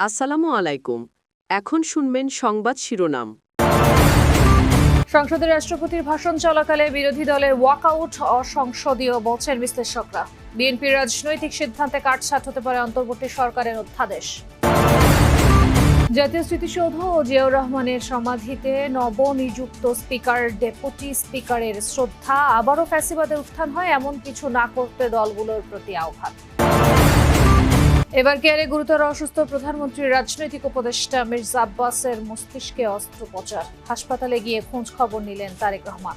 আসসালামু আলাইকুম। এখন শুনবেন সংবাদ শিরোনাম। সংসদে রাষ্ট্রপতির ভাষণ চলাকালে বিরোধী দলের ওয়াকআউট অসংসদীয় বলছেন বিশ্লেষকরা। বিএনপির রাজনৈতিক সিদ্ধান্তে কাটছাঁট হতে পারে অন্তর্বর্তী সরকারের অধ্যাদেশ। জাতীয় স্মৃতিসৌধ ও জিয়াউর রহমানের সমাধিতে নবনিযুক্ত স্পিকার ডেপুটি স্পিকারের শ্রদ্ধা। আবারও ফ্যাসিবাদের উত্থান হয় এমন কিছু না করতে দলগুলোর প্রতি আহ্বান। এবার কেয়ারে গুরুতর অসুস্থ প্রধানমন্ত্রীর রাজনৈতিক উপদেষ্টা মির্জা আব্বাসের মস্তিষ্কে অস্ত্রোপচার। হাসপাতালে গিয়ে খোঁজ খবর নিলেন তারেক রহমান।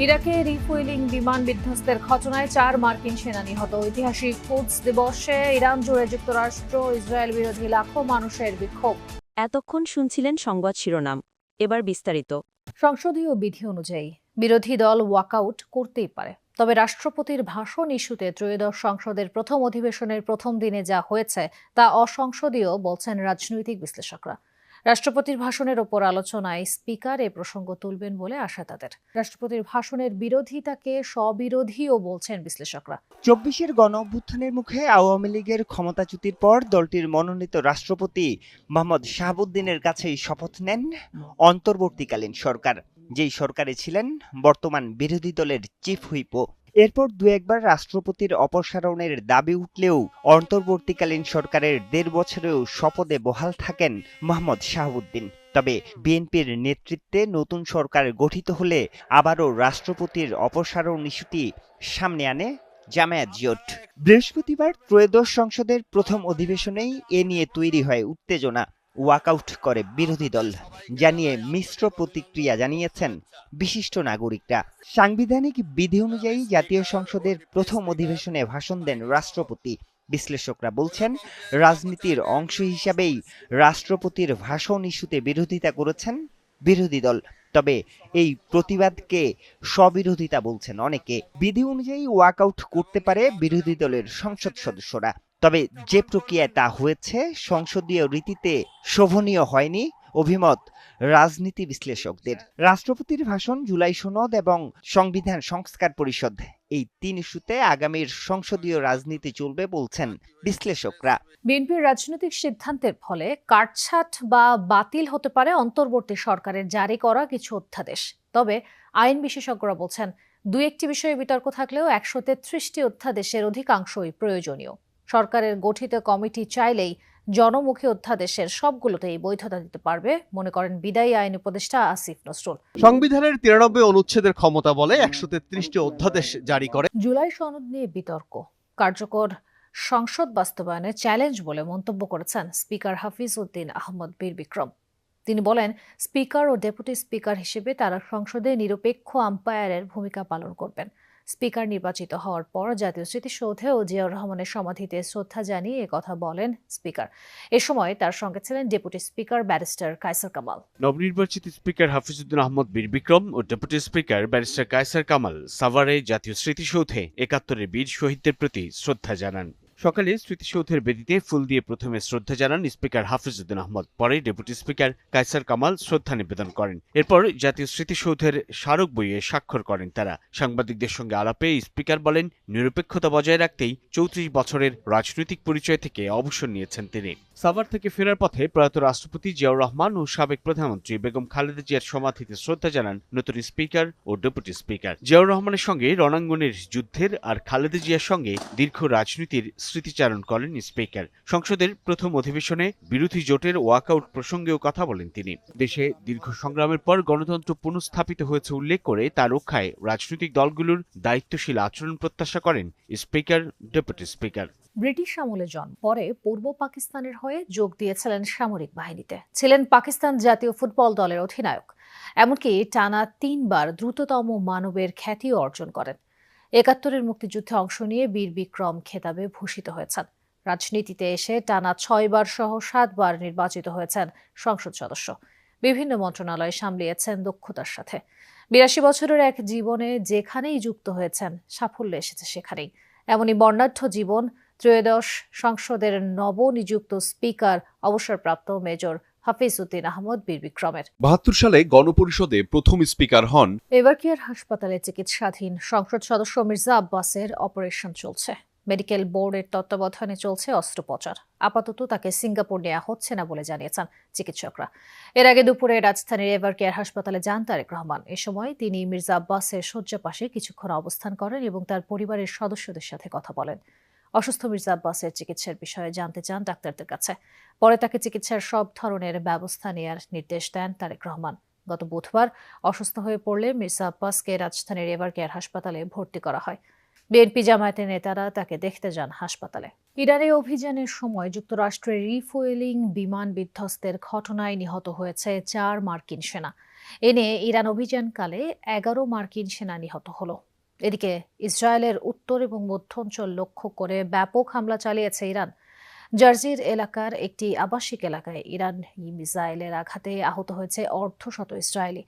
ইরাকে রিফুয়েলিং বিমান বিধ্বস্তের ঘটনায় 4 মার্কিন সেনা নিহত। ঐতিহাসিক কুদস দিবসে ইরান জুড়ে যুক্তরাষ্ট্র ইসরায়েল বিরোধী লাখো মানুষের বিক্ষোভ। এতক্ষণ শুনছিলেন সংবাদ শিরোনাম, এবার বিস্তারিত। সংসদীয় বিধি অনুযায়ী বিরোধী দল ওয়াকআউট করতেই পারে, তবে রাষ্ট্রপতির ভাষণ ইস্যুতে ত্রয়োদশ সংসদের প্রথম অধিবেশনের প্রথম দিনে যা হয়েছে তা অসংসদীয় বলছেন রাজনৈতিক বিশ্লেষকরা। রাষ্ট্রপতির ভাষণের ওপর আলোচনায় স্পিকার এ প্রসঙ্গ তুলবেন বলে আশা তাদের। রাষ্ট্রপতির ভাষণের বিরোধিতাকে স্ববিরোধীও বলছেন বিশ্লেষকরা। 24-এর গণঅভ্যুত্থানের মুখে আওয়ামী লীগের ক্ষমতাচ্যুতির পর দলটির মনোনীত রাষ্ট্রপতি মোহাম্মদ শাহাবুদ্দিনের কাছেই শপথ নেন অন্তর্বর্তীকালীন সরকার, যেই সরকারে ছিলেন বর্তমান বিরোধী দলের চিফ হুইপও। এরপর দু একবার রাষ্ট্রপতির অপসারণের দাবি উঠলেও অন্তর্বর্তীকালীন সরকারের 1.5 বছরেও শপথে বহাল থাকেন মোহাম্মদ শাহাবুদ্দিন। তবে বিএনপির নেতৃত্বে নতুন সরকার গঠিত হলে আবারও রাষ্ট্রপতির অপসারণ ইস্যুটি সামনে আনে জামায়াত জোট। বৃহস্পতিবার ত্রয়োদশ সংসদের প্রথম অধিবেশনেই এ নিয়ে তৈরি হয় উত্তেজনা। ওয়াকআউট করে বিরোধী দল, জানিয়ে মিশ্র প্রতিক্রিয়া জানিয়েছেন বিশিষ্ট নাগরিকরা। সাংবিধানিক বিধি অনুযায়ী জাতীয় সংসদের প্রথম অধিবেশনে ভাষণ দেন রাষ্ট্রপতি। বিশ্লেষকরা বলছেন, রাজনীতির অংশ হিসাবেই রাষ্ট্রপতির ভাষণ ইস্যুতে বিরোধিতা করেছেন বিরোধী দল। তবে এই প্রতিবাদকে স্ববিরোধিতা বলছেন অনেকে। বিধি অনুযায়ী ওয়াকআউট করতে পারে বিরোধী দলের সংসদ সদস্যরা, তবে যে প্রক্রিয়ায় তা হয়েছে সংসদীয় রীতিতে শোভনীয় হয়নি অভিমত রাজনীতি বিশ্লেষকদের। রাষ্ট্রপতির ভাষণ, জুলাই সনদ এবং সংবিধান সংস্কার পরিষদ, এই 3 ইস্যুতে আগামীর সংসদীয় রাজনীতি চলবে বলছেন বিশ্লেষকরা। বিএনপির রাজনৈতিক সিদ্ধান্তের ফলে কাটছাঁট বা বাতিল হতে পারে অন্তর্বর্তী সরকারের জারি করা কিছু অধ্যাদেশ। তবে আইন বিশেষজ্ঞরা বলছেন, 2-1টি বিষয়ে বিতর্ক থাকলেও 133টি অধ্যাদেশের অধিকাংশই প্রয়োজনীয়। সরকারের গঠিত কমিটি চাইলেই জনমুখী অধ্যাদেশের সবগুলোতেই বৈধতা দিতে পারবে, মনে করেন বিদায়ী আইন উপদেষ্টা আসিফ নজরুল। সংবিধানের 93 অনুচ্ছেদের ক্ষমতা বলে 133টি অধ্যাদেশ জারি করে। জুলাই সনদ নিয়ে বিতর্ক কার্যকর সংসদ বাস্তবায়নে চ্যালেঞ্জ বলে মন্তব্য করেছেন স্পিকার হাফিজ উদ্দিন আহমদ বীর বিক্রম। তিনি বলেন, স্পিকার ও ডেপুটি স্পিকার হিসেবে তারা সংসদে নিরপেক্ষ আম্পায়ারের ভূমিকা পালন করবেন। স্পিকার নির্বাচিত হওয়ার পর জাতীয় স্মৃতিসৌধে ও জিয়াউর রহমানের সমাধিতে শ্রদ্ধা জানিয়ে একথা বলেন স্পিকার। এ সময় তার সঙ্গে ছিলেন deputy speaker barrister Kaiser Kamal. নবনির্বাচিত স্পিকার হাফিজউদ্দিন আহমদ বীর বিক্রম ও deputy speaker barrister Kaiser Kamal সাভারে জাতীয় স্মৃতিসৌধে 71 বীর শহীদদের প্রতি শ্রদ্ধা জানান। সকালে স্মৃতিসৌধের বেদিতে ফুল দিয়ে প্রথমে শ্রদ্ধা জানান স্পিকার হাফিজউদ্দিন আহমদ, পরে ডেপুটি স্পিকার কায়সার কামাল শ্রদ্ধা নিবেদন করেন। এরপর জাতীয় স্মৃতিসৌধের স্মারক বইয়ে স্বাক্ষর করেন তারা। সাংবাদিকদের সঙ্গে আলাপে স্পিকার বলেন, নিরপেক্ষতা বজায় রাখতেই 34 বছরের রাজনৈতিক পরিচয় থেকে অবসর নিয়েছেন তিনি। সাভার থেকে ফেরার পথে প্রয়াত রাষ্ট্রপতি জিয়াউর রহমান ও সাবেক প্রধানমন্ত্রী বেগম খালেদা জিয়ার সমাধিতে শ্রদ্ধা জানান নতুন স্পিকার ও ডেপুটি স্পিকার। জিয়াউর রহমানের সঙ্গে রণাঙ্গনের যুদ্ধের আর খালেদা জিয়ার সঙ্গে দীর্ঘ রাজনীতির স্মৃতিচারণ করেন স্পিকার। সংসদের প্রথম অধিবেশনে বিরোধী জোটের ওয়াকআউট প্রসঙ্গেও কথা বলেন তিনি। দেশে দীর্ঘ সংগ্রামের পর গণতন্ত্র পুনঃস্থাপিত হয়েছে উল্লেখ করে তা রক্ষায় রাজনৈতিক দলগুলোর দায়িত্বশীল আচরণ প্রত্যাশা করেন স্পিকার, ডেপুটি স্পিকার। ব্রিটিশ আমলে জন্ম, পরে পূর্ব পাকিস্তানের হয়ে যোগ দিয়েছিলেন সামরিক বাহিনীতে, ছিলেন পাকিস্তান জাতীয় ফুটবল দলের অধিনায়ক। এমনকি টানা 3 বার দ্রুততম মানবের খ্যাতিও অর্জন করেন। 71-এর মুক্তিযুদ্ধে অংশ নিয়ে বীর বিক্রম খেতাবে ভূষিত হয়েছেন। রাজনীতিতে এসে টানা 6 বার সহ 7 বার নির্বাচিত হয়েছেন সংসদ সদস্য। বিভিন্ন মন্ত্রণালয় সামলিয়েছেন দক্ষতার সাথে। 82 বছরের এক জীবনে যেখানেই যুক্ত হয়েছেন সাফল্য এসেছে সেখানেই। এমনই বর্ণাঢ্য জীবন ত্রয়োদশ সংসদের নবনিযুক্ত স্পিকার অবসরপ্রাপ্ত মেজর হাফিজ উদ্দিন আহমদ বীর বিক্রমের। 72 সালে গণপরিষদে প্রথম স্পিকার হন। এবার কেয়ার হাসপাতালে চিকিৎসাধীন সংসদ সদস্য মির্জা আব্বাসের অপারেশন চলছে। মেডিকেল বোর্ডের তত্ত্বাবধানে চলছে অস্ত্রোপচার। আপাতত তাকে সিঙ্গাপুর নেওয়া হচ্ছে না বলে জানিয়েছেন চিকিৎসকরা। এর আগে দুপুরে রাজধানীর এভার কেয়ার হাসপাতালে যান তারেক রহমান। এ সময় তিনি মির্জা আব্বাসের শয্যা পাশে কিছুক্ষণ অবস্থান করেন এবং তার পরিবারের সদস্যদের সাথে কথা বলেন। অসুস্থ মির্জা আব্বাসের চিকিৎসার বিষয়ে জানতে চান ডাক্তারদের কাছে। পরে তাকে চিকিৎসার সব ধরনের ব্যবস্থা নেওয়ার নির্দেশ দেন তারেক রহমান। গত বুধবার অসুস্থ হয়ে পড়লে মির্জা আব্বাসকে রাজধানীর এভার কেয়ার হাসপাতালে ভর্তি করা হয়। বিএনপি জামায়াতের নেতারা তাকে দেখতে যান হাসপাতালে। ইরানে অভিযানের সময় যুক্তরাষ্ট্রের রিফুয়েলিং বিমান বিধ্বস্তের ঘটনায় নিহত হয়েছে 4 মার্কিন সেনা। এ নিয়ে ইরান অভিযানকালে 11 মার্কিন সেনা নিহত হল। এদিকে ইসরায়েলের উত্তর এবং মধ্যাঞ্চল লক্ষ্য করে ব্যাপক হামলা চালিয়েছে ইরান। জার্জির এলাকার একটি আবাসিক এলাকায় ইরান মিসাইলের আঘাতে আহত হয়েছে অর্ধশত ইসরায়েলি।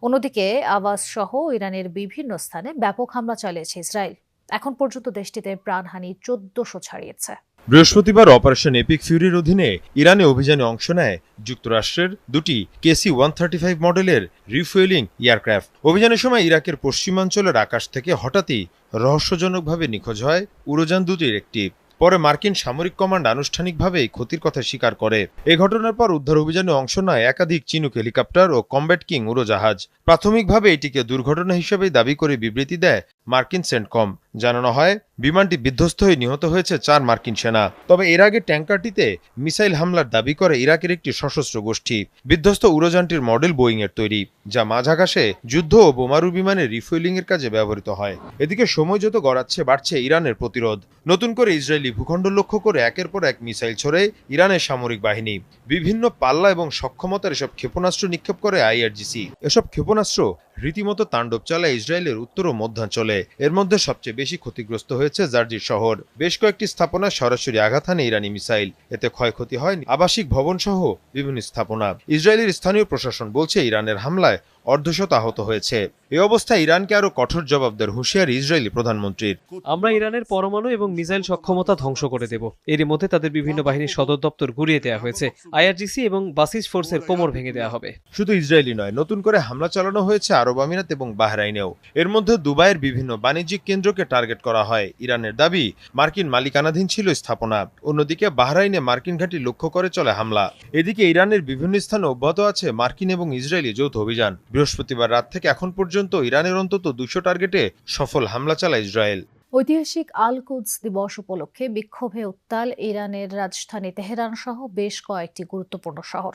অন্যদিকে আওয়াজ সহ ইরানের বিভিন্ন স্থানে ব্যাপক হামলা চালিয়েছে ইসরায়েল। এখন পর্যন্ত দেশটিতে প্রাণহানি 1400 ছাড়িয়েছে। বৃহস্পতিবার অপারেশন এপিক ফিউরির অধীনে ইরানে অভিযানে অংশ নেয় যুক্তরাষ্ট্রের দুটি KC-135 মডেলের রিফুয়েলিং এয়ারক্রাফট। অভিযানের সময় ইরাকের পশ্চিমাঞ্চলের আকাশ থেকে হঠাৎই রহস্যজনকভাবে নিখোঁজ হয় উড়োযান দুটির একটি। পরে মার্কিন সামরিক কমান্ড আনুষ্ঠানিকভাবে এই ক্ষতির কথা স্বীকার করে। এই ঘটনার পর উদ্ধার অভিযানে অংশ নেয় একাধিক চিনুক হেলিকপ্টার ও কমব্যাট কিং উড়োজাহাজ। প্রাথমিকভাবে এটিকে দুর্ঘটনা হিসেবেই দাবি করে বিবৃতি দেয় মার্কিন সেন্টকম। জানানো হয় বিমানটি বিধ্বস্ত হয়ে নিহত হয়েছে 4 মার্কিন সেনা। তবে এর আগে ট্যাঙ্কারটিতে মিসাইল হামলার দাবি করে ইরাকের একটি সশস্ত্র গোষ্ঠী। বিধ্বস্ত উড়োযানটির মডেল বোয়িং এর তৈরি, যা মাঝ আকাশে যুদ্ধ ও বোমারু বিমানের রিফুয়েলিং এর কাজে ব্যবহৃত হয়। এদিকে সময় যত গড়াচ্ছে বাড়ছে ইরানের প্রতিরোধ। নতুন করে ইসরায়েলি ভূখণ্ড লক্ষ্য করে একের পর এক মিসাইল ছড়ে ইরানের সামরিক বাহিনী। বিভিন্ন পাল্লা এবং সক্ষমতার এসব ক্ষেপণাস্ত্র নিক্ষেপ করে IRGC। এসব ক্ষেপণাস্ত্র রীতিমতো তাণ্ডব চালায় ইসরায়েলের উত্তর ও মধ্যাঞ্চলে। এর মধ্যে সবচেয়ে বেশি ক্ষতিগ্রস্ত হয়েছে জার্জির শহর। বেশ কয়েকটি স্থাপনায় সরাসরি আঘাত হানে ইরানি মিসাইল। এতে ক্ষয়ক্ষতি হয় আবাসিক ভবন সহ বিভিন্ন স্থাপনা। ইসরায়েলের স্থানীয় প্রশাসন বলছে ইরানের হামলায় অর্ধশত আহত হয়েছে। এই অবস্থায় ইরানকে আরো কঠোর জবাব দেওয়ার হুঁশিয়ারি ইসরায়েলি প্রধানমন্ত্রীর। আমরা ইরানের পরমাণু এবং মিসাইল সক্ষমতা ধ্বংস করে দেব। এরই মধ্যে তাদের বিভিন্ন বাহিনীর সদর দপ্তর গুড়িয়ে দেওয়া হয়েছে। IRGC এবং বাসিজ ফোর্সের কোমর ভেঙে দেওয়া হবে। শুধু ইসরায়েলি নয়, নতুন করে হামলা চালানো হয়েছে আরব আমিরাত এবং বাহরাইনেও। এর মধ্যে দুবাইয়ের বিভিন্ন বাণিজ্যিক কেন্দ্রকে টার্গেট করা হয়। ইরানের দাবি মার্কিন মালিকানাধীন ছিল স্থাপনা। অন্যদিকে বাহরাইনে মার্কিন ঘাঁটি লক্ষ্য করে চলে হামলা। এদিকে ইরানের বিভিন্ন স্থানে অব্যাহত আছে মার্কিন এবং ইসরায়েলি যৌথ অভিযান। বৃহস্পতিবার রাত থেকে এখন পর্যন্ত ইরানের অন্তত 200 টার্গেটে সফল হামলা চালায় ইসরায়েল। ঐতিহাসিক আল কুদস দিবস উপলক্ষে বিক্ষোভে উত্তাল ইরানের রাজধানী তেহরান সহ বেশ কয়েকটি গুরুত্বপূর্ণ শহর।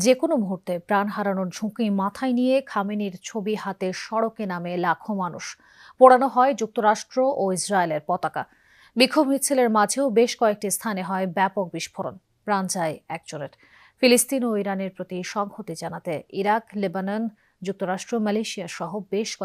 যে কোনো মুহূর্তে প্রাণ হারানোর ঝুঁকি মাথায় নিয়ে খামেনির ছবি হাতে সড়কে নামে লাখো মানুষ। পোড়ানো হয় যুক্তরাষ্ট্র ও ইসরায়েলের পতাকা। বিক্ষোভ মিছিলের মাঝেও বেশ কয়েকটি স্থানে হয় ব্যাপক বিস্ফোরণ। প্রাণ যায় একজনের। ফিলিস্তিন ও ইরানের প্রতি সংহতি জানাতে ইরাক, লেবানন, যুক্তরাষ্ট্র, মালয়েশিয়া সহ বেশ কয়েকটি